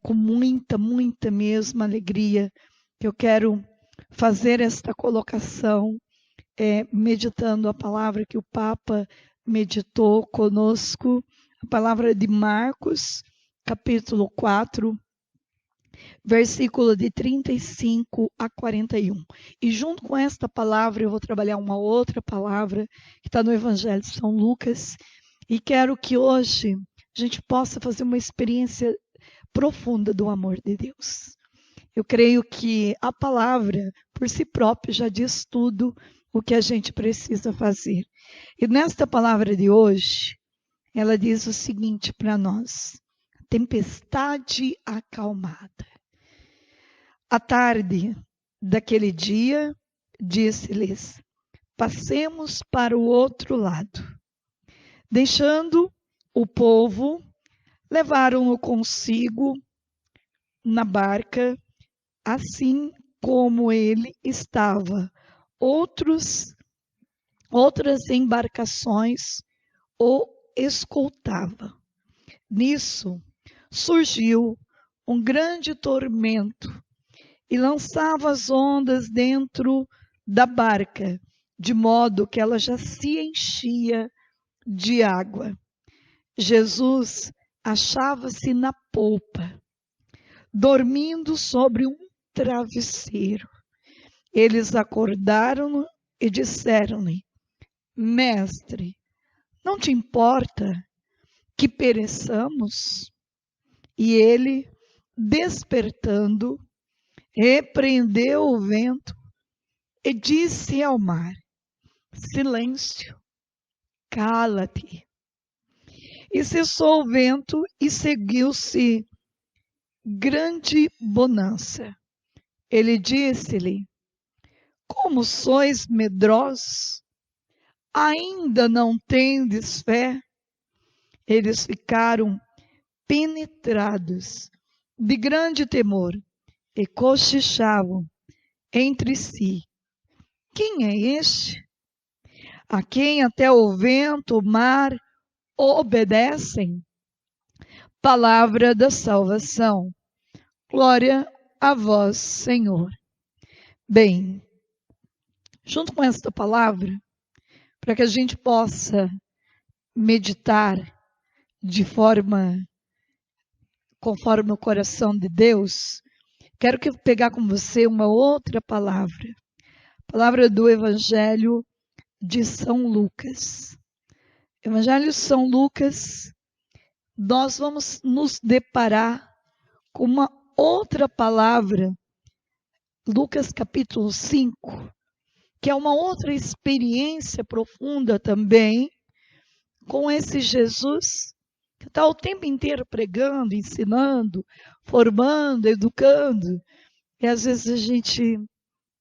com muita, muita mesmo alegria que eu quero fazer esta colocação, meditando a palavra que o Papa meditou conosco, a palavra de Marcos, capítulo 4, versículo de 35 a 41. E junto com esta palavra, eu vou trabalhar uma outra palavra que está no Evangelho de São Lucas, e quero que hoje a gente possa fazer uma experiência profunda do amor de Deus. Eu creio que a palavra, por si própria, já diz tudo o que a gente precisa fazer. E nesta palavra de hoje, ela diz o seguinte para nós: tempestade acalmada. À tarde daquele dia, disse-lhes: passemos para o outro lado. Deixando o povo, levaram-no consigo na barca, assim como ele estava. Outras embarcações o escoltavam. Nisso surgiu um grande tormento e lançava as ondas dentro da barca, de modo que ela já se enchia de água. Jesus achava-se na polpa, dormindo sobre um travesseiro. Eles acordaram-no e disseram-lhe: Mestre, não te importa que pereçamos? E ele, despertando, repreendeu o vento e disse ao mar: silêncio, cala-te. E cessou o vento e seguiu-se grande bonança. Ele disse-lhe: como sois medrosos? Ainda não tendes fé? Eles ficaram penetrados de grande temor e cochichavam entre si: quem é este? A quem até o vento, o mar obedecem? Palavra da salvação. Glória a vós, Senhor. Bem, junto com esta palavra, para que a gente possa meditar de forma conforme o coração de Deus, quero pegar com você uma outra palavra. Palavra do Evangelho de São Lucas. Evangelho de São Lucas, nós vamos nos deparar com uma outra palavra, Lucas capítulo 5, que é uma outra experiência profunda também, com esse Jesus que está o tempo inteiro pregando, ensinando, formando, educando, e às vezes a gente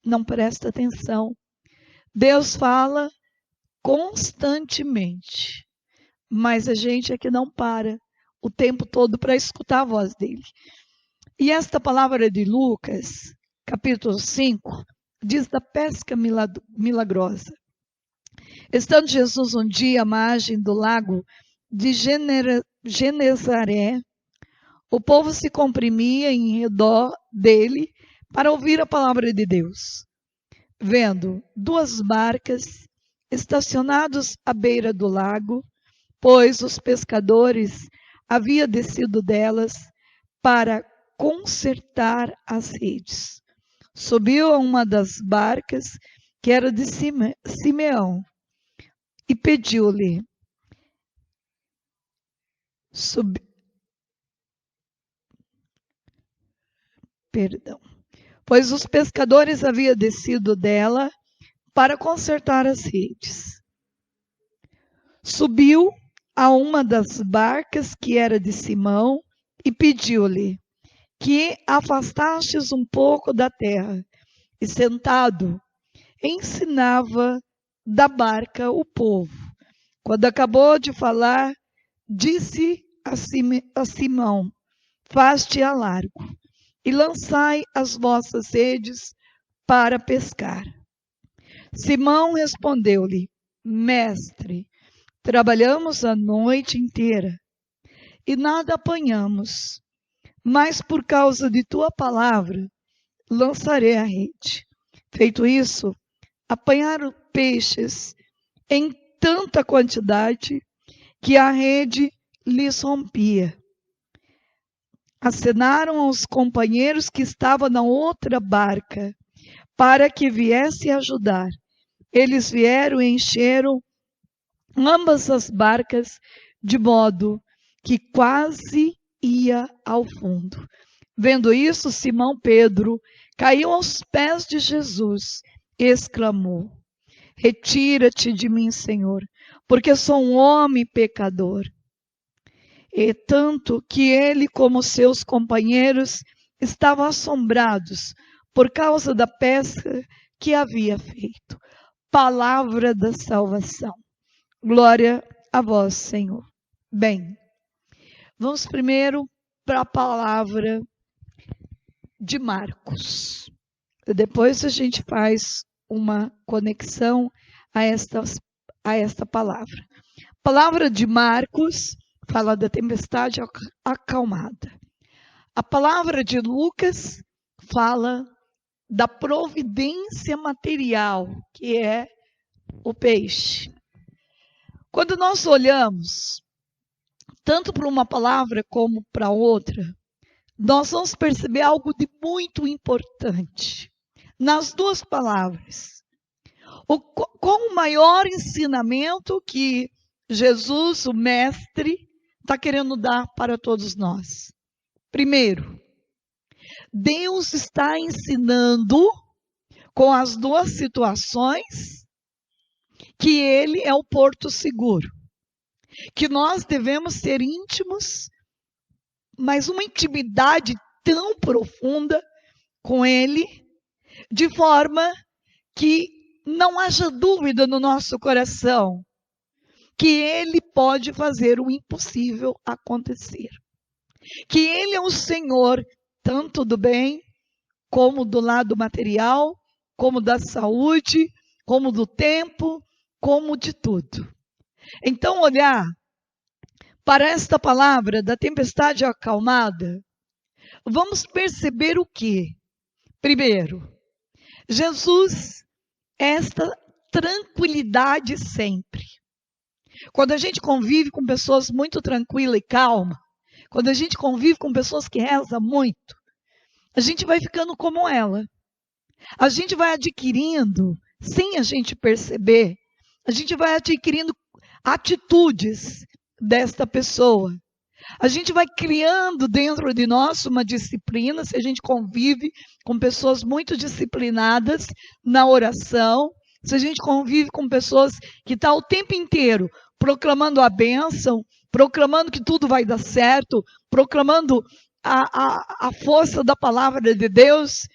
não presta atenção. Deus fala constantemente, mas a gente é que não para o tempo todo para escutar a voz dele. E esta palavra de Lucas, capítulo 5, diz da pesca milagrosa. Estando Jesus um dia à margem do lago de Genezaré, o povo se comprimia em redor dele para ouvir a palavra de Deus. Vendo duas barcas estacionadas à beira do lago, pois os pescadores haviam descido delas para consertar as redes. Subiu a uma das barcas, que era de Simeão, e pediu-lhe: pois os pescadores haviam descido dela para consertar as redes. Subiu a uma das barcas, que era de Simão, e pediu-lhe que afastastes um pouco da terra. E sentado, ensinava da barca o povo. Quando acabou de falar, disse a Simão: faz-te a largo e lançai as vossas redes para pescar. Simão respondeu-lhe: Mestre, trabalhamos a noite inteira e nada apanhamos, mas por causa de tua palavra lançarei a rede. Feito isso, apanharam peixes em tanta quantidade que a rede lhes rompia. Acenaram aos companheiros que estavam na outra barca para que viesse ajudar. Eles vieram e encheram ambas as barcas, de modo que quase ia ao fundo. Vendo isso, Simão Pedro caiu aos pés de Jesus e exclamou: Retira-te de mim, Senhor, porque sou um homem pecador. E tanto que ele como seus companheiros estavam assombrados por causa da pesca que havia feito. Palavra da salvação. Glória a vós, Senhor. Bem, vamos primeiro para a palavra de Marcos. Depois a gente faz uma conexão a esta palavra. A palavra de Marcos fala da tempestade acalmada. A palavra de Lucas fala da providência material, que é o peixe. Quando nós olhamos tanto para uma palavra como para outra, nós vamos perceber algo de muito importante nas duas palavras. Qual o maior ensinamento que Jesus, o Mestre, está querendo dar para todos nós? Primeiro, Deus está ensinando com as duas situações que Ele é o porto seguro, que nós devemos ser íntimos, mas uma intimidade tão profunda com Ele, de forma que não haja dúvida no nosso coração que Ele pode fazer o impossível acontecer. Que Ele é o Senhor, tanto do bem, como do lado material, como da saúde, como do tempo, como de tudo. Então, olhar para esta palavra da tempestade acalmada, vamos perceber o quê? Primeiro, Jesus, esta tranquilidade sempre. Quando a gente convive com pessoas muito tranquilas e calmas, quando a gente convive com pessoas que rezam muito, a gente vai ficando como ela. A gente vai adquirindo, sem a gente perceber, a gente vai adquirindo atitudes desta pessoa. A gente vai criando dentro de nós uma disciplina, se a gente convive com pessoas muito disciplinadas na oração, se a gente convive com pessoas que estão o tempo inteiro proclamando a bênção, proclamando que tudo vai dar certo, proclamando a força da palavra de Deus,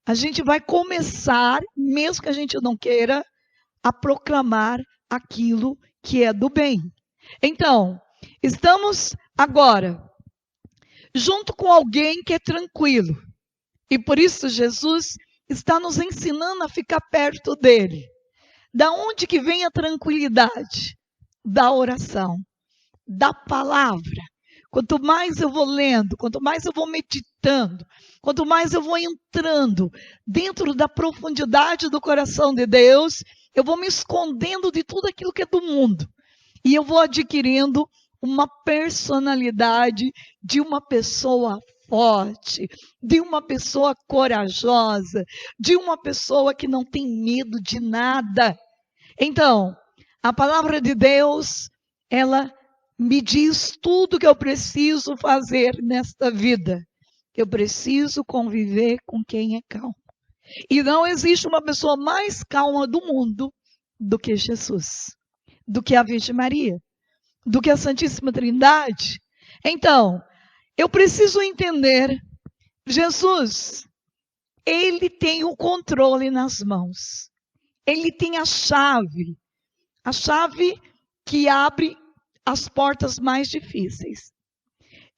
a gente vai começar, mesmo que a gente não queira, a proclamar aquilo que é do bem. Então, estamos agora junto com alguém que é tranquilo. E por isso Jesus está nos ensinando a ficar perto dele. Da onde que vem a tranquilidade? Da oração, da palavra. Quanto mais eu vou lendo, quanto mais eu vou meditando, quanto mais eu vou entrando dentro da profundidade do coração de Deus, eu vou me escondendo de tudo aquilo que é do mundo. E eu vou adquirindo uma personalidade de uma pessoa forte, de uma pessoa corajosa, de uma pessoa que não tem medo de nada. Então, a palavra de Deus, ela me diz tudo que eu preciso fazer nesta vida. Eu preciso conviver com quem é calmo. E não existe uma pessoa mais calma do mundo do que Jesus, do que a Virgem Maria, do que a Santíssima Trindade. Então, eu preciso entender, Jesus, Ele tem o controle nas mãos. Ele tem a chave que abre as portas mais difíceis.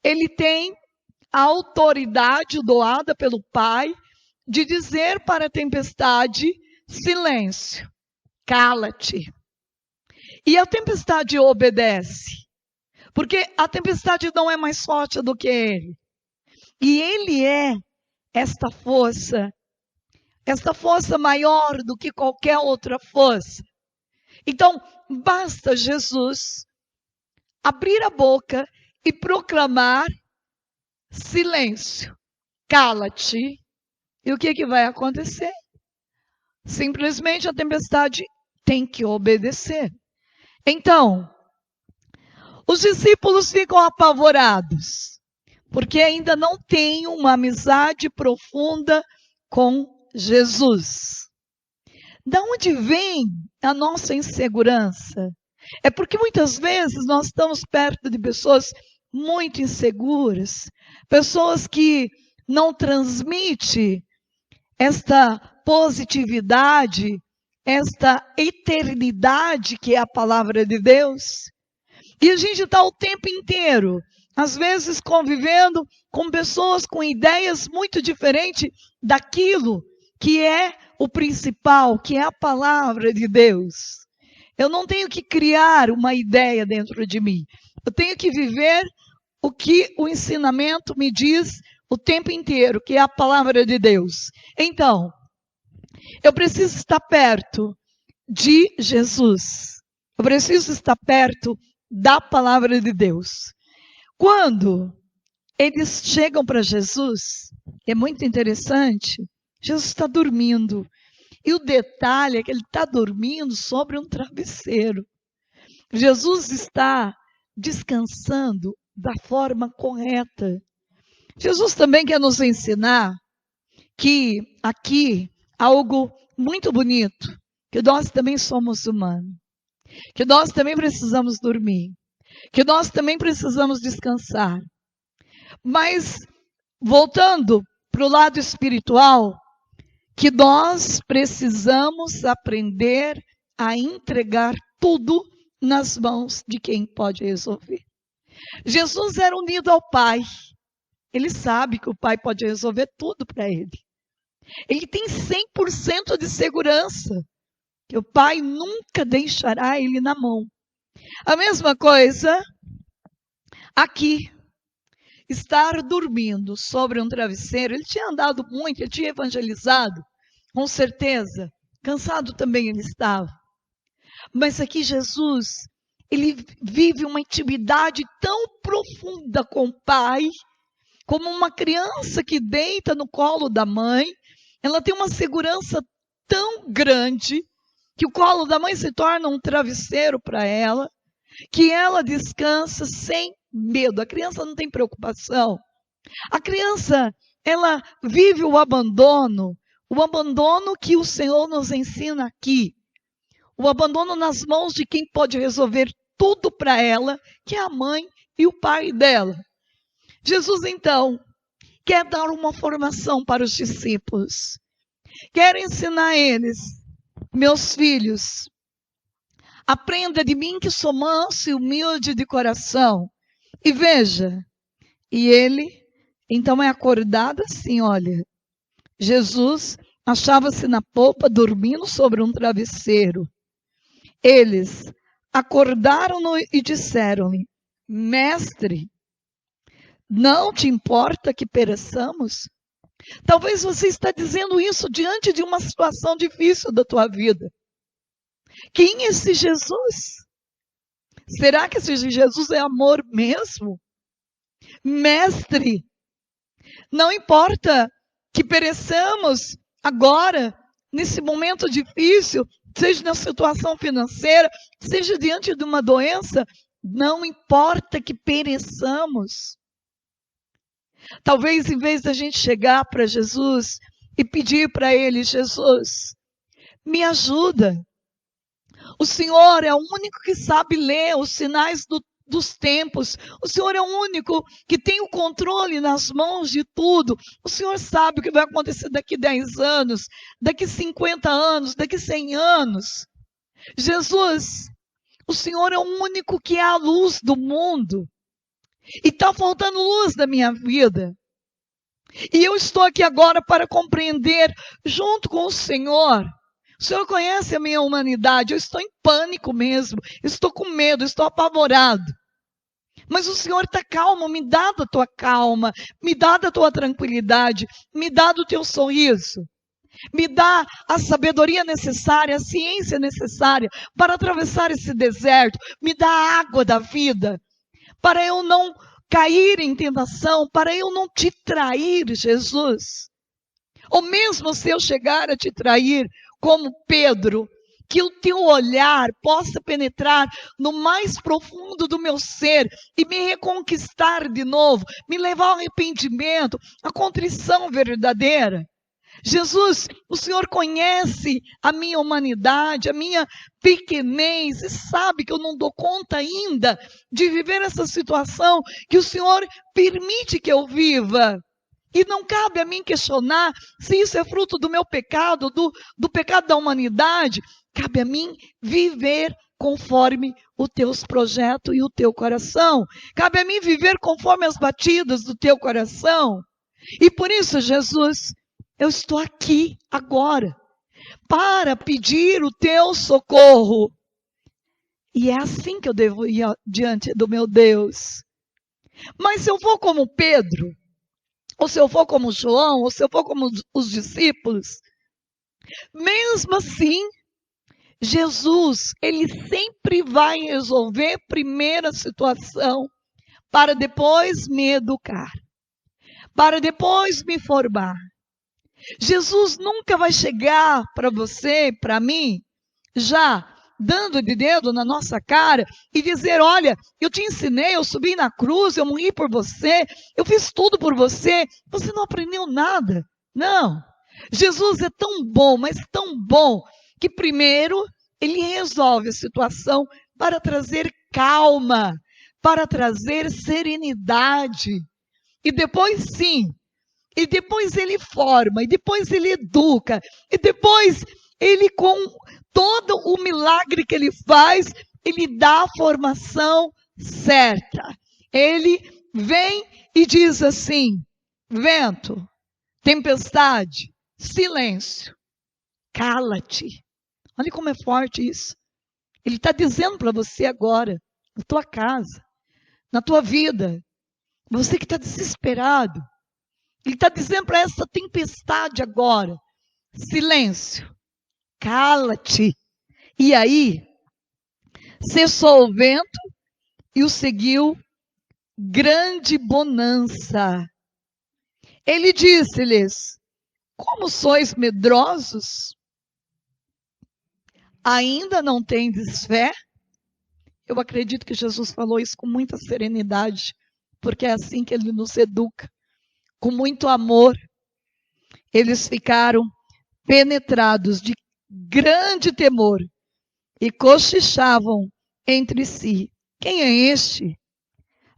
Ele tem a autoridade doada pelo Pai de dizer para a tempestade: silêncio, cala-te. E a tempestade obedece, porque a tempestade não é mais forte do que ele. E Ele é esta força maior do que qualquer outra força. Então, basta Jesus abrir a boca e proclamar: silêncio, cala-te. E o que vai acontecer? Simplesmente a tempestade tem que obedecer. Então, os discípulos ficam apavorados, porque ainda não têm uma amizade profunda com Jesus. Da onde vem a nossa insegurança? É porque muitas vezes nós estamos perto de pessoas muito inseguras, pessoas que não transmitem esta positividade, esta eternidade que é a palavra de Deus. E a gente está o tempo inteiro, às vezes, convivendo com pessoas com ideias muito diferentes daquilo que é o principal, que é a palavra de Deus. Eu não tenho que criar uma ideia dentro de mim. Eu tenho que viver o que o ensinamento me diz o tempo inteiro, que é a palavra de Deus. Então, eu preciso estar perto de Jesus. Eu preciso estar perto da palavra de Deus. Quando eles chegam para Jesus, é muito interessante, Jesus está dormindo. E o detalhe é que ele está dormindo sobre um travesseiro. Jesus está descansando da forma correta. Jesus também quer nos ensinar que aqui algo muito bonito, que nós também somos humanos, que nós também precisamos dormir, que nós também precisamos descansar. Mas, voltando para o lado espiritual, que nós precisamos aprender a entregar tudo nas mãos de quem pode resolver. Jesus era unido ao Pai. Ele sabe que o Pai pode resolver tudo para ele. Ele tem 100% de segurança que o Pai nunca deixará ele na mão. A mesma coisa aqui. Estar dormindo sobre um travesseiro, ele tinha andado muito, ele tinha evangelizado, com certeza, cansado também ele estava. Mas aqui Jesus, ele vive uma intimidade tão profunda com o Pai, como uma criança que deita no colo da mãe, ela tem uma segurança tão grande, que o colo da mãe se torna um travesseiro para ela, que ela descansa sem medo. A criança não tem preocupação. A criança, ela vive o abandono que o Senhor nos ensina aqui. O abandono nas mãos de quem pode resolver tudo para ela, que é a mãe e o pai dela. Jesus, então, quer dar uma formação para os discípulos. Quer ensinar eles: meus filhos, aprenda de mim que sou manso e humilde de coração. E veja, e ele, então é acordado assim, olha, Jesus achava-se na polpa, dormindo sobre um travesseiro. Eles acordaram-no e disseram-lhe: mestre, não te importa que pereçamos? Talvez você está dizendo isso diante de uma situação difícil da tua vida. Quem é esse Jesus? Será que esse Jesus é amor mesmo? Mestre, não importa que pereçamos agora, nesse momento difícil, seja na situação financeira, seja diante de uma doença, não importa que pereçamos. Talvez em vez da gente chegar para Jesus e pedir para Ele: Jesus, me ajuda. O Senhor é o único que sabe ler os sinais dos tempos. O Senhor é o único que tem o controle nas mãos de tudo. O Senhor sabe o que vai acontecer daqui 10 anos, daqui 50 anos, daqui 100 anos. Jesus, o Senhor é o único que é a luz do mundo. E está faltando luz na minha vida. E eu estou aqui agora para compreender, junto com o Senhor. O Senhor conhece a minha humanidade. Eu estou em pânico mesmo. Estou com medo, estou apavorado. Mas o Senhor está calmo, me dá da tua calma, me dá da tua tranquilidade, me dá do teu sorriso. Me dá a sabedoria necessária, a ciência necessária para atravessar esse deserto. Me dá a água da vida, para eu não cair em tentação, para eu não te trair, Jesus. Ou mesmo se eu chegar a te trair, como Pedro, que o teu olhar possa penetrar no mais profundo do meu ser e me reconquistar de novo, me levar ao arrependimento, à contrição verdadeira. Jesus, o Senhor conhece a minha humanidade, a minha pequenez, e sabe que eu não dou conta ainda de viver essa situação que o Senhor permite que eu viva. E não cabe a mim questionar se isso é fruto do meu pecado, do pecado da humanidade. Cabe a mim viver conforme os teus projetos e o teu coração. Cabe a mim viver conforme as batidas do teu coração. E por isso, Jesus, eu estou aqui agora para pedir o teu socorro. E é assim que eu devo ir diante do meu Deus. Mas se eu for como Pedro, ou se eu for como João, ou se eu for como os discípulos, mesmo assim, Jesus, ele sempre vai resolver primeiro a situação, para depois me educar, para depois me formar. Jesus nunca vai chegar para você, para mim, já dando de dedo na nossa cara e dizer: olha, eu te ensinei, eu subi na cruz, eu morri por você, eu fiz tudo por você, você não aprendeu nada. Não. Jesus é tão bom, mas tão bom, que primeiro ele resolve a situação para trazer calma, para trazer serenidade. E depois sim, e depois ele forma, e depois ele educa, e depois ele, com todo o milagre que ele faz, ele dá a formação certa. Ele vem e diz assim: vento, tempestade, silêncio, cala-te. Olha como é forte isso. Ele está dizendo para você agora, na tua casa, na tua vida, você que está desesperado, ele está dizendo para essa tempestade agora: silêncio, cala-te. E aí, cessou o vento e o seguiu grande bonança. Ele disse-lhes: como sois medrosos? Ainda não tendes fé? Eu acredito que Jesus falou isso com muita serenidade, porque é assim que ele nos educa, com muito amor. Eles ficaram penetrados de grande temor e cochichavam entre si: quem é este?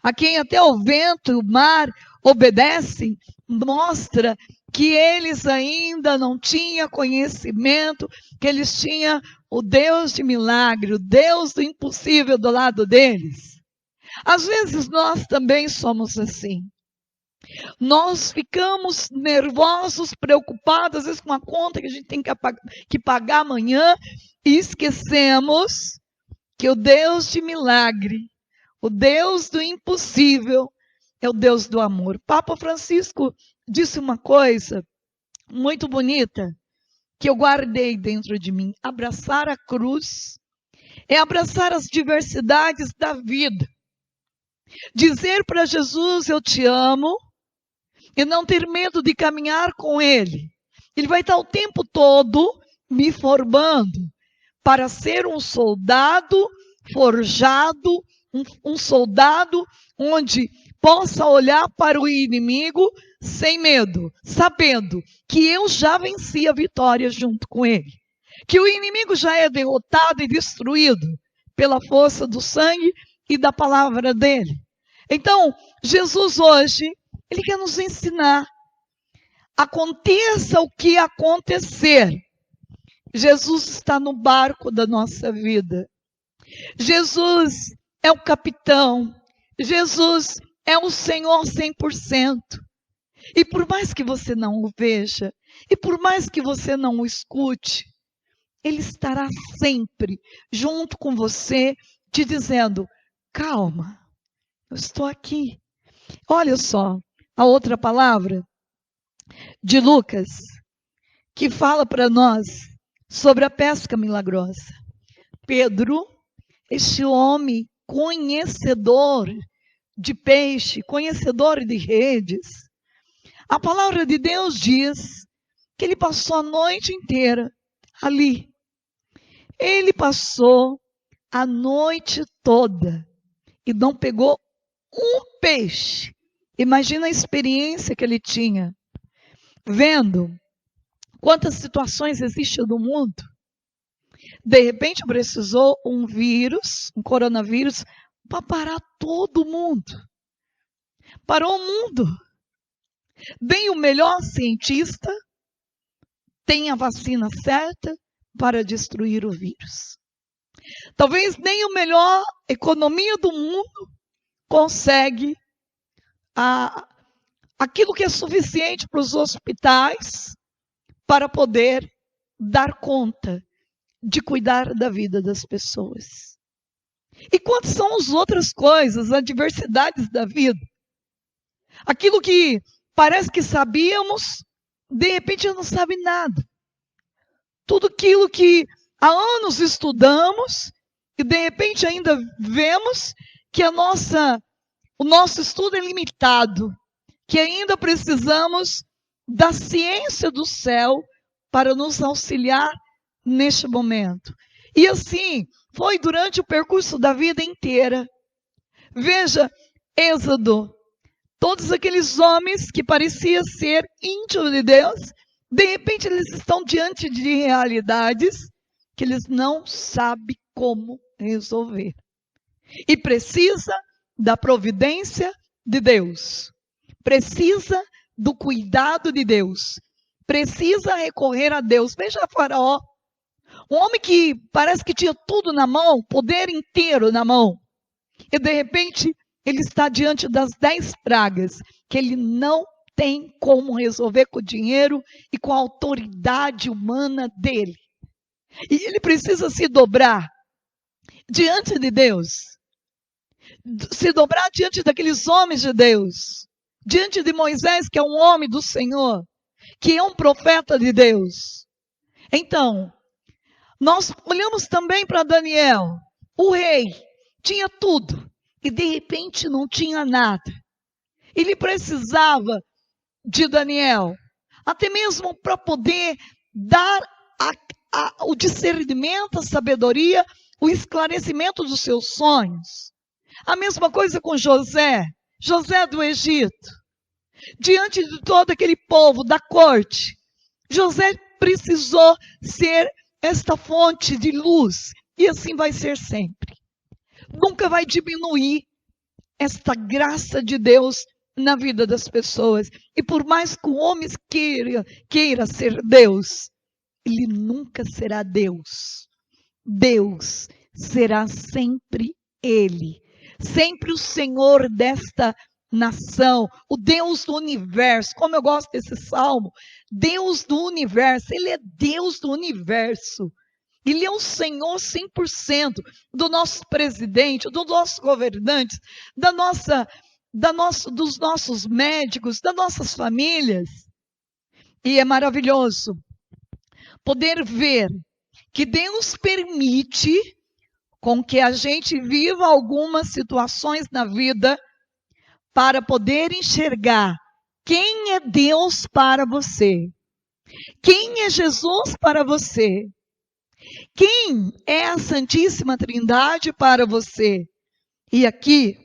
A quem até o vento e o mar obedecem? Mostra que eles ainda não tinham conhecimento, que eles tinham o Deus de milagre, o Deus do impossível do lado deles. Às vezes nós também somos assim. Nós ficamos nervosos, preocupados, às vezes com a conta que a gente tem que pagar amanhã, e esquecemos que o Deus de milagre, o Deus do impossível, é o Deus do amor. Papa Francisco disse uma coisa muito bonita, que eu guardei dentro de mim: abraçar a cruz é abraçar as diversidades da vida. Dizer para Jesus: eu te amo, e não ter medo de caminhar com Ele. Ele vai estar o tempo todo me formando para ser um soldado forjado, um soldado onde possa olhar para o inimigo sem medo, sabendo que eu já venci a vitória junto com ele, que o inimigo já é derrotado e destruído pela força do sangue e da palavra dele. Então, Jesus hoje, ele quer nos ensinar: aconteça o que acontecer, Jesus está no barco da nossa vida. Jesus é o capitão. Jesus é o Senhor 100%. E por mais que você não o veja, e por mais que você não o escute, Ele estará sempre junto com você, te dizendo: calma, Eu estou aqui. Olha só, a outra palavra de Lucas, que fala para nós sobre a pesca milagrosa. Pedro, este homem conhecedor de peixe, conhecedor de redes, a palavra de Deus diz que ele passou a noite inteira ali. Ele passou a noite toda e não pegou um peixe. Imagina a experiência que ele tinha, vendo quantas situações existem no mundo. De repente precisou um vírus, um coronavírus, para parar todo mundo. Parou o mundo. Bem, o melhor cientista tem a vacina certa para destruir o vírus. Talvez nem a melhor economia do mundo consegue aquilo que é suficiente para os hospitais para poder dar conta de cuidar da vida das pessoas. E quantas são as outras coisas, adversidades da vida? Aquilo que parece que sabíamos, de repente não sabe nada. Tudo aquilo que há anos estudamos, e de repente ainda vemos que o nosso estudo é limitado, que ainda precisamos da ciência do céu para nos auxiliar neste momento. E assim, foi durante o percurso da vida inteira. Veja, Êxodo, todos aqueles homens que pareciam ser íntimos de Deus, de repente eles estão diante de realidades que eles não sabem como resolver. E precisa da providência de Deus. Precisa do cuidado de Deus. Precisa recorrer a Deus. Veja Faraó, um homem que parece que tinha tudo na mão, poder inteiro na mão. E de repente ele está diante das 10 pragas, que ele não tem como resolver com o dinheiro e com a autoridade humana dele. E ele precisa se dobrar diante de Deus. Se dobrar diante daqueles homens de Deus. Diante de Moisés, que é um homem do Senhor, que é um profeta de Deus. Então, nós olhamos também para Daniel. O rei tinha tudo e de repente não tinha nada. Ele precisava de Daniel, até mesmo para poder dar o discernimento, a sabedoria, o esclarecimento dos seus sonhos. A mesma coisa com José do Egito. Diante de todo aquele povo da corte, José precisou ser esta fonte de luz, e assim vai ser sempre. Nunca vai diminuir esta graça de Deus na vida das pessoas. E por mais que o homem queira ser Deus, ele nunca será Deus. Deus será sempre Ele. Sempre o Senhor desta nação, o Deus do universo. Como eu gosto desse salmo, Deus do universo, Ele é Deus do universo. Ele é o Senhor 100% do nosso presidente, dos nossos governantes, dos nossos médicos, das nossas famílias. E é maravilhoso poder ver que Deus permite com que a gente viva algumas situações na vida para poder enxergar quem é Deus para você, quem é Jesus para você, quem é a Santíssima Trindade para você. E aqui,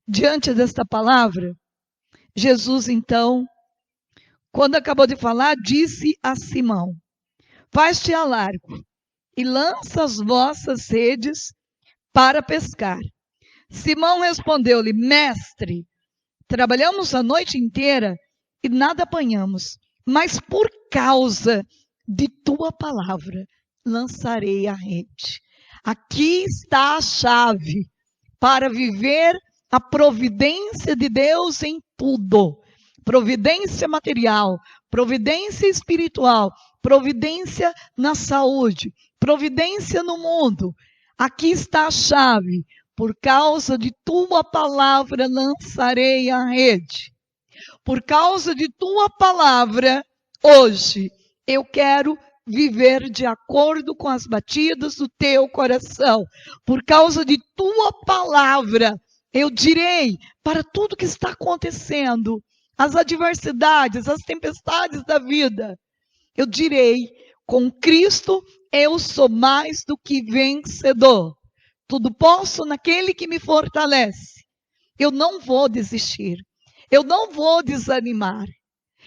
diante desta palavra, Jesus então, quando acabou de falar, disse a Simão: faz-te a largo e lança as vossas redes para pescar. Simão respondeu-lhe: mestre, trabalhamos a noite inteira e nada apanhamos, mas por causa de tua palavra lançarei a rede. Aqui está a chave para viver a providência de Deus em tudo. Providência material, providência espiritual, providência na saúde, providência no mundo. Aqui está a chave Por causa de tua palavra lançarei a rede. Por causa de tua palavra, hoje, eu quero viver de acordo com as batidas do teu coração. Por causa de tua palavra, eu direi para tudo que está acontecendo, as adversidades, as tempestades da vida, eu direi, com Cristo eu sou mais do que vencedor. Tudo posso naquele que me fortalece. Eu não vou desistir. Eu não vou desanimar.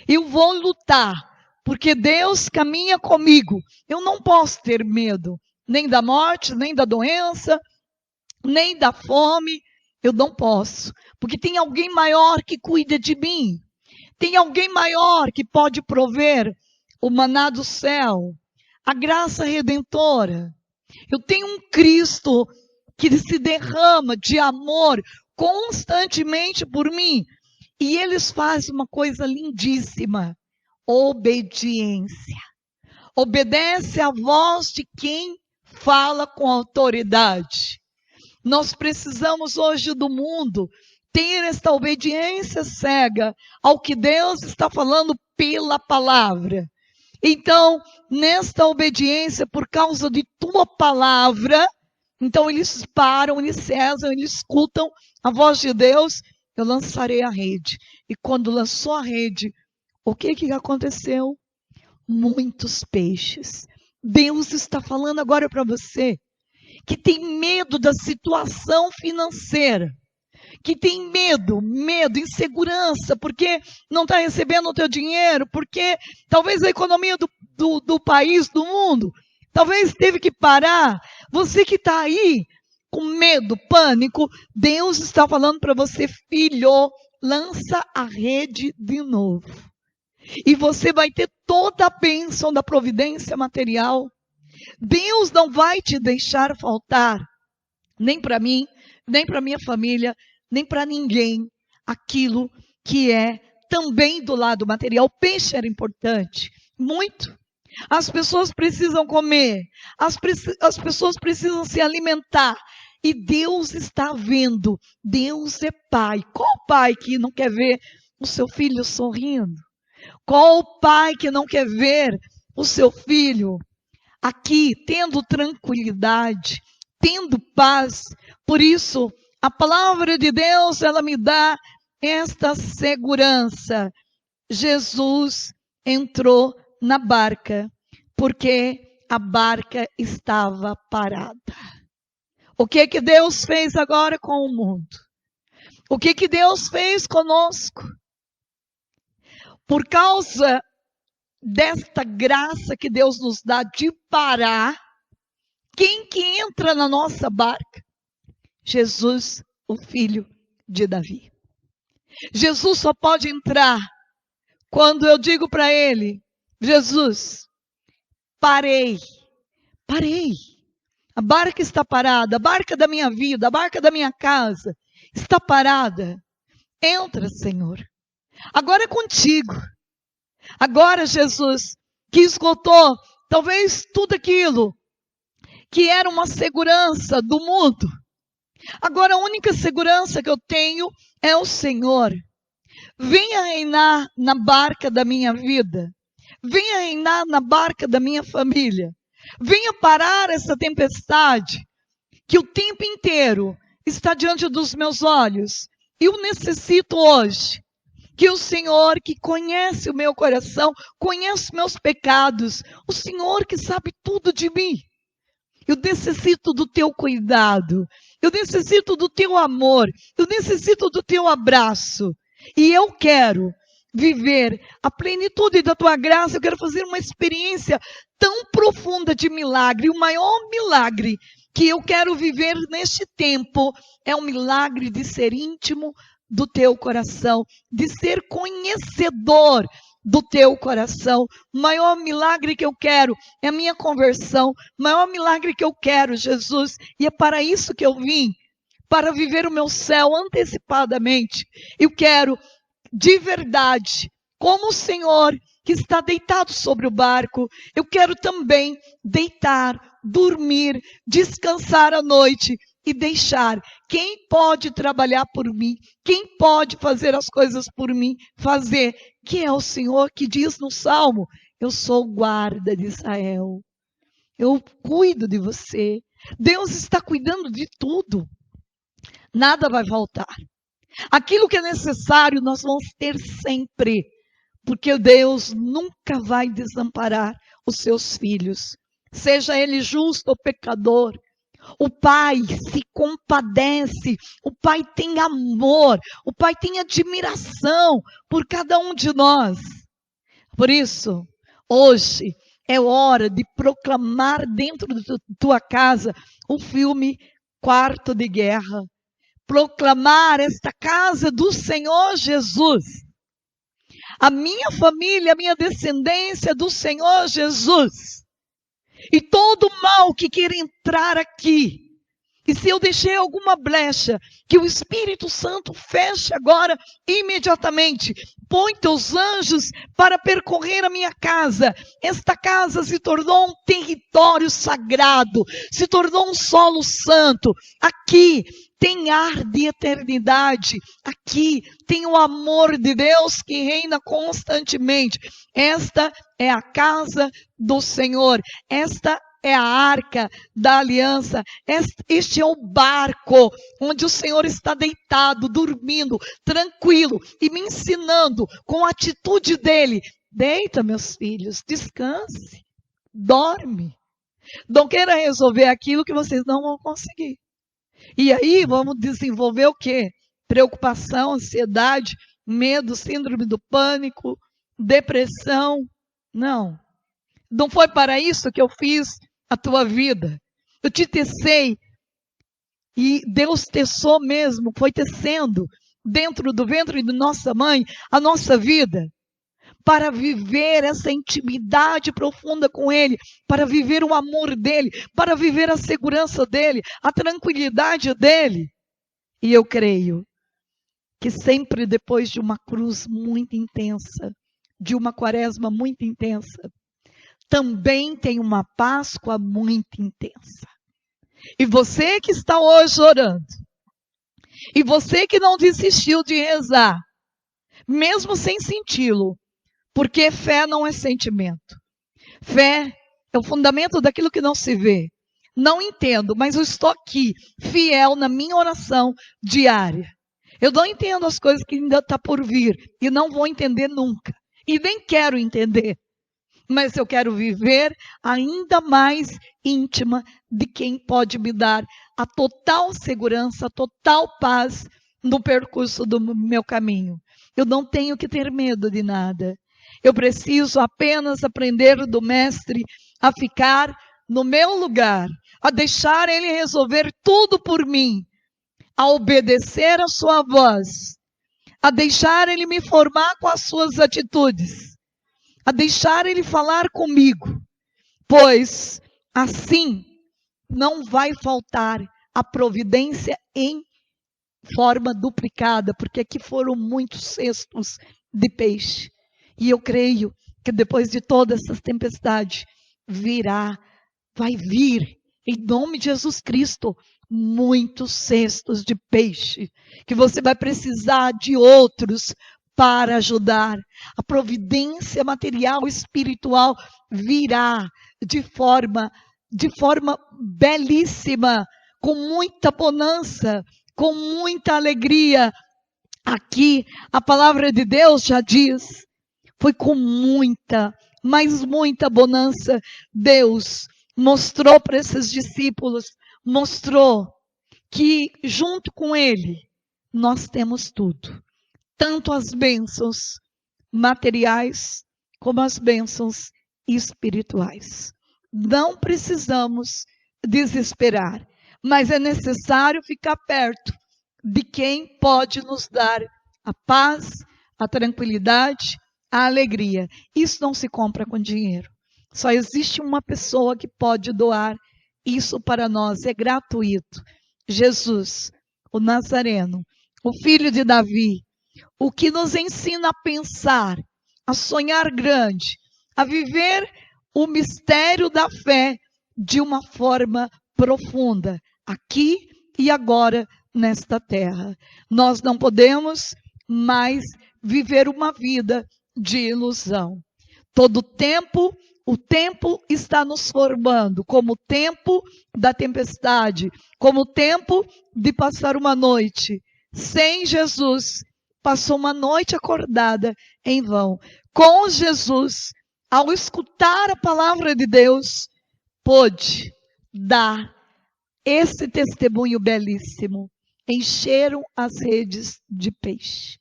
Eu vou lutar, porque Deus caminha comigo. Eu não posso ter medo, nem da morte, nem da doença, nem da fome. Eu não posso, porque tem alguém maior que cuida de mim. Tem alguém maior que pode prover o maná do céu, a graça redentora. Eu tenho um Cristo que se derrama de amor constantemente por mim. E eles fazem uma coisa lindíssima: obediência. Obedece à voz de quem fala com autoridade. Nós precisamos hoje do mundo ter esta obediência cega ao que Deus está falando pela palavra. Então, nesta obediência, por causa de tua palavra, então eles param, eles cessam, eles escutam a voz de Deus. Eu lançarei a rede. E quando lançou a rede, o que aconteceu? Muitos peixes. Deus está falando agora para você que tem medo da situação financeira, que tem medo, insegurança, porque não está recebendo o teu dinheiro, porque talvez a economia do país, do mundo, talvez teve que parar. Você que está aí com medo, pânico, Deus está falando para você: filho, lança a rede de novo. E você vai ter toda a bênção da providência material. Deus não vai te deixar faltar, nem para mim, nem para minha família, nem para ninguém, aquilo que é também do lado material. O peixe era importante, muito. As pessoas precisam comer, as pessoas precisam se alimentar. E Deus está vendo, Deus é pai. Qual pai que não quer ver o seu filho sorrindo? Qual pai que não quer ver o seu filho aqui tendo tranquilidade, tendo paz? Por isso, a palavra de Deus, ela me dá esta segurança. Jesus entrou na barca, porque a barca estava parada. O que Deus fez agora com o mundo? O que Deus fez conosco? Por causa desta graça que Deus nos dá de parar, quem que entra na nossa barca? Jesus, o filho de Davi. Jesus só pode entrar quando eu digo para ele: Jesus, parei. A barca está parada, a barca da minha vida, a barca da minha casa está parada. Entra, Senhor. Agora é contigo. Agora, Jesus, que esgotou talvez tudo aquilo que era uma segurança do mundo. Agora a única segurança que eu tenho é o Senhor. Venha reinar na barca da minha vida. Venha reinar na barca da minha família. Venha parar essa tempestade que o tempo inteiro está diante dos meus olhos. Eu necessito hoje que o Senhor, que conhece o meu coração, conhece meus pecados, o Senhor que sabe tudo de mim. Eu necessito do teu cuidado, eu necessito do teu amor, eu necessito do teu abraço. E eu quero viver a plenitude da tua graça, eu quero fazer uma experiência tão profunda de milagre. O maior milagre que eu quero viver neste tempo é um milagre de ser íntimo do teu coração, de ser conhecedor do teu coração. O maior milagre que eu quero é a minha conversão. O maior milagre que eu quero, Jesus, e é para isso que eu vim, para viver o meu céu antecipadamente. Eu quero, de verdade, como o Senhor que está deitado sobre o barco, eu quero também deitar, dormir, descansar à noite e deixar. Quem pode trabalhar por mim? Quem pode fazer as coisas por mim? Fazer. Que é o Senhor que diz no Salmo: eu sou o guarda de Israel. Eu cuido de você. Deus está cuidando de tudo. Nada vai faltar. Aquilo que é necessário nós vamos ter sempre. Porque Deus nunca vai desamparar os seus filhos. Seja ele justo ou pecador. O Pai se compadece, o Pai tem amor, o Pai tem admiração por cada um de nós. Por isso, hoje é hora de proclamar dentro da tua casa o filme Quarto de Guerra. Proclamar esta casa do Senhor Jesus. A minha família, a minha descendência do Senhor Jesus. E todo mal que queira entrar aqui, e se eu deixei alguma brecha, que o Espírito Santo feche agora, imediatamente. Põe teus anjos para percorrer a minha casa. Esta casa se tornou um território sagrado, se tornou um solo santo. Aqui tem ar de eternidade. Aqui tem o amor de Deus que reina constantemente. Esta é a casa do Senhor. Esta é a arca da aliança. Este é o barco onde o Senhor está deitado, dormindo, tranquilo e me ensinando com a atitude dele. Deita, meus filhos, descanse, dorme. Não queira resolver aquilo que vocês não vão conseguir. E aí vamos desenvolver o quê? Preocupação, ansiedade, medo, síndrome do pânico, depressão. Não. Não foi para isso que eu fiz a tua vida. Eu te tecei. E Deus teceu mesmo, foi tecendo dentro do ventre de nossa mãe a nossa vida. Para viver essa intimidade profunda com Ele, para viver o amor dEle, para viver a segurança dEle, a tranquilidade dEle. E eu creio que sempre depois de uma cruz muito intensa, de uma quaresma muito intensa, também tem uma Páscoa muito intensa. E você que está hoje orando, e você que não desistiu de rezar, mesmo sem senti-lo, porque fé não é sentimento. Fé é o fundamento daquilo que não se vê. Não entendo, mas eu estou aqui, fiel na minha oração diária. Eu não entendo as coisas que ainda estão por vir, e não vou entender nunca. E nem quero entender. Mas eu quero viver ainda mais íntima de quem pode me dar a total segurança, a total paz no percurso do meu caminho. Eu não tenho que ter medo de nada. Eu preciso apenas aprender do Mestre a ficar no meu lugar, a deixar Ele resolver tudo por mim, a obedecer a sua voz, a deixar Ele me formar com as suas atitudes, a deixar Ele falar comigo, pois assim não vai faltar a providência em forma duplicada, porque aqui foram muitos cestos de peixe. E eu creio que depois de todas essas tempestades, vai vir, em nome de Jesus Cristo, muitos cestos de peixe, que você vai precisar de outros para ajudar. A providência material, espiritual virá de forma belíssima, com muita bonança, com muita alegria. Aqui a palavra de Deus já diz, foi com muita, mas muita bonança. Deus mostrou para esses discípulos, mostrou que junto com Ele nós temos tudo. Tanto as bênçãos materiais como as bênçãos espirituais. Não precisamos desesperar, mas é necessário ficar perto de quem pode nos dar a paz, a tranquilidade, a alegria. Isso não se compra com dinheiro. Só existe uma pessoa que pode doar isso para nós, é gratuito. Jesus, o Nazareno, o filho de Davi, o que nos ensina a pensar, a sonhar grande, a viver o mistério da fé de uma forma profunda, aqui e agora nesta terra. Nós não podemos mais viver uma vida de ilusão. Todo tempo, o tempo está nos formando, como o tempo da tempestade, como o tempo de passar uma noite. Sem Jesus, passou uma noite acordada em vão. Com Jesus, ao escutar a palavra de Deus, pôde dar esse testemunho belíssimo. Encheram as redes de peixe.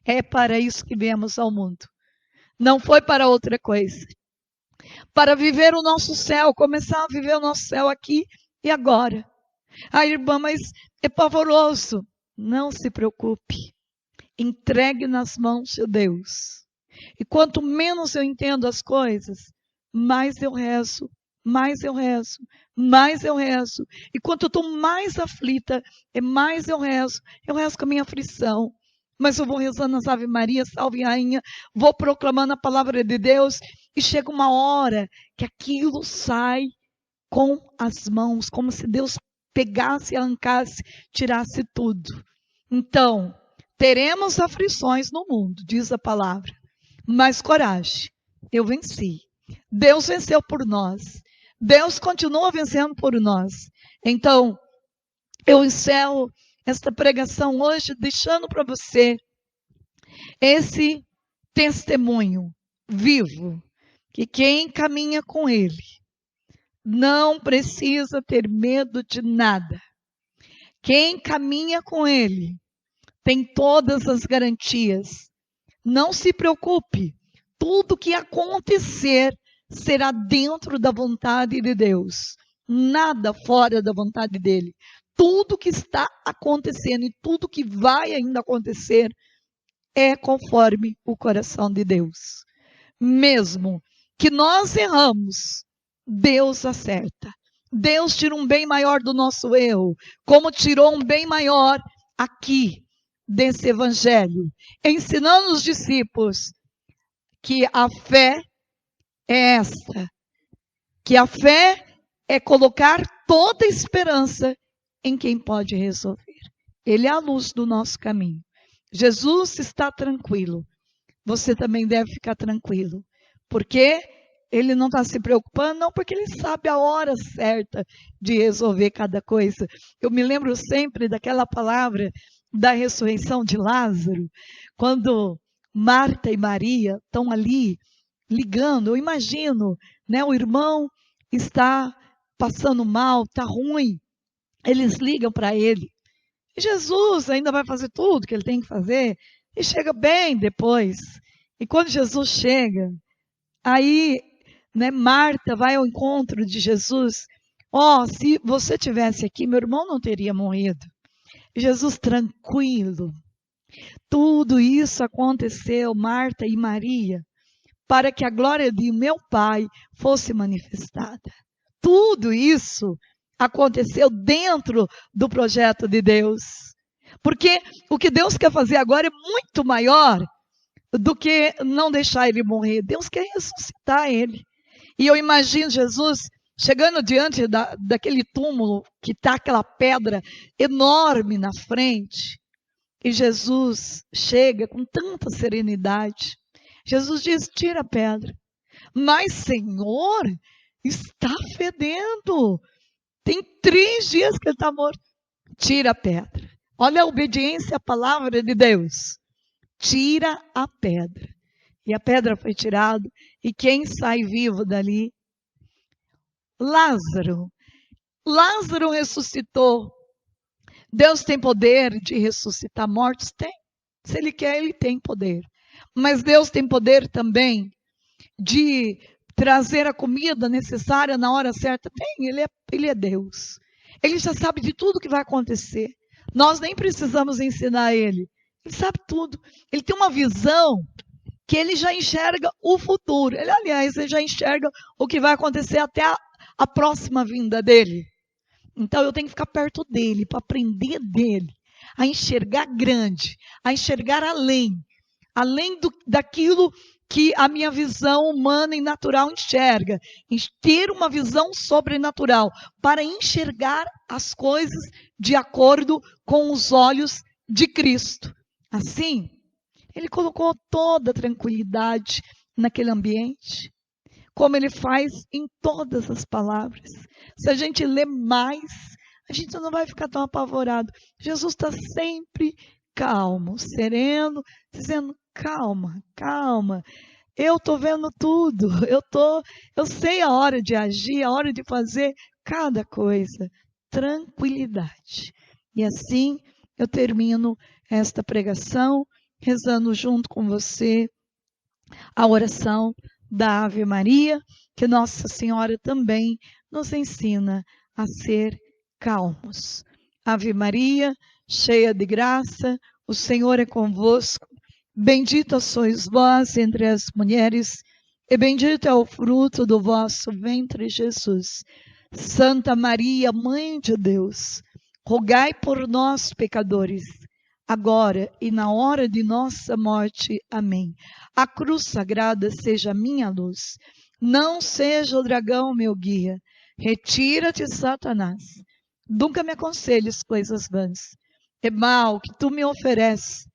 É para isso que viemos ao mundo. Não foi para outra coisa. Para viver o nosso céu, começar a viver o nosso céu aqui e agora. Ah, irmã, mas é pavoroso. Não se preocupe. Entregue nas mãos de Deus. E quanto menos eu entendo as coisas, mais eu rezo, mais eu rezo, mais eu rezo. E quanto eu estou mais aflita, mais eu rezo com a minha aflição. Mas eu vou rezando as Ave Maria, salve rainha, vou proclamando a palavra de Deus, e chega uma hora que aquilo sai com as mãos, como se Deus pegasse, arrancasse, tirasse tudo. Então, teremos aflições no mundo, diz a palavra, mas coragem, eu venci. Deus venceu por nós. Deus continua vencendo por nós. Então, eu encerro esta pregação hoje deixando para você esse testemunho vivo, que quem caminha com Ele não precisa ter medo de nada. Quem caminha com Ele tem todas as garantias. Não se preocupe, tudo que acontecer será dentro da vontade de Deus, nada fora da vontade dele. Tudo que está acontecendo e tudo que vai ainda acontecer é conforme o coração de Deus. Mesmo que nós erramos, Deus acerta. Deus tira um bem maior do nosso erro, como tirou um bem maior aqui desse evangelho, ensinando os discípulos que a fé é esta, que a fé é colocar toda a esperança em quem pode resolver. Ele é a luz do nosso caminho. Jesus está tranquilo. Você também deve ficar tranquilo. Porque ele não está se preocupando, não, porque ele sabe a hora certa de resolver cada coisa. Eu me lembro sempre daquela palavra da ressurreição de Lázaro, quando Marta e Maria estão ali ligando. Eu imagino, né, o irmão está passando mal, está ruim. Eles ligam para ele. E Jesus ainda vai fazer tudo que ele tem que fazer e chega bem depois. E quando Jesus chega, aí, né, Marta vai ao encontro de Jesus. Se você tivesse aqui, meu irmão não teria morrido. Jesus tranquilo. Tudo isso aconteceu, Marta e Maria, para que a glória de meu Pai fosse manifestada. Tudo isso aconteceu dentro do projeto de Deus. Porque o que Deus quer fazer agora é muito maior do que não deixar ele morrer. Deus quer ressuscitar ele. E eu imagino Jesus chegando diante daquele túmulo que está aquela pedra enorme na frente. E Jesus chega com tanta serenidade. Jesus diz, tira a pedra. Mas, Senhor, está fedendo. Tem 3 dias que ele está morto. Tira a pedra. Olha a obediência à palavra de Deus. Tira a pedra. E a pedra foi tirada. E quem sai vivo dali? Lázaro. Lázaro ressuscitou. Deus tem poder de ressuscitar mortos? Tem. Se Ele quer, Ele tem poder. Mas Deus tem poder também de trazer a comida necessária na hora certa? Tem. Ele é Deus. Ele já sabe de tudo que vai acontecer. Nós nem precisamos ensinar Ele. Ele sabe tudo. Ele tem uma visão que ele já enxerga o futuro. Ele já enxerga o que vai acontecer até a próxima vinda dele. Então eu tenho que ficar perto dele, para aprender dele, a enxergar grande, a enxergar além daquilo que a minha visão humana e natural enxerga, ter uma visão sobrenatural para enxergar as coisas de acordo com os olhos de Cristo. Assim, ele colocou toda a tranquilidade naquele ambiente, como ele faz em todas as palavras. Se a gente lê mais, a gente não vai ficar tão apavorado. Jesus está sempre calmo, sereno, dizendo: calma, calma. Eu estou vendo tudo. Eu sei a hora de agir, a hora de fazer cada coisa. Tranquilidade. E assim eu termino esta pregação rezando junto com você a oração da Ave Maria, que Nossa Senhora também nos ensina a ser calmos. Ave Maria, cheia de graça, o Senhor é convosco. Bendita sois vós entre as mulheres, e bendito é o fruto do vosso ventre, Jesus. Santa Maria, Mãe de Deus, rogai por nós, pecadores, agora e na hora de nossa morte. Amém. A cruz sagrada seja a minha luz, não seja o dragão meu guia. Retira-te, Satanás. Nunca me aconselhes coisas vãs. É mal que tu me ofereces.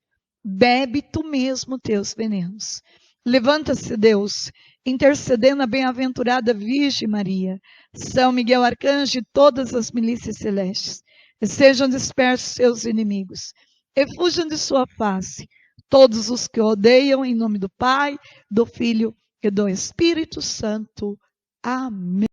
Bebe tu mesmo teus venenos. Levanta-se, Deus, intercedendo a bem-aventurada Virgem Maria, São Miguel Arcanjo e todas as milícias celestes, e sejam dispersos seus inimigos, e fujam de sua face todos os que odeiam, em nome do Pai, do Filho e do Espírito Santo. Amém.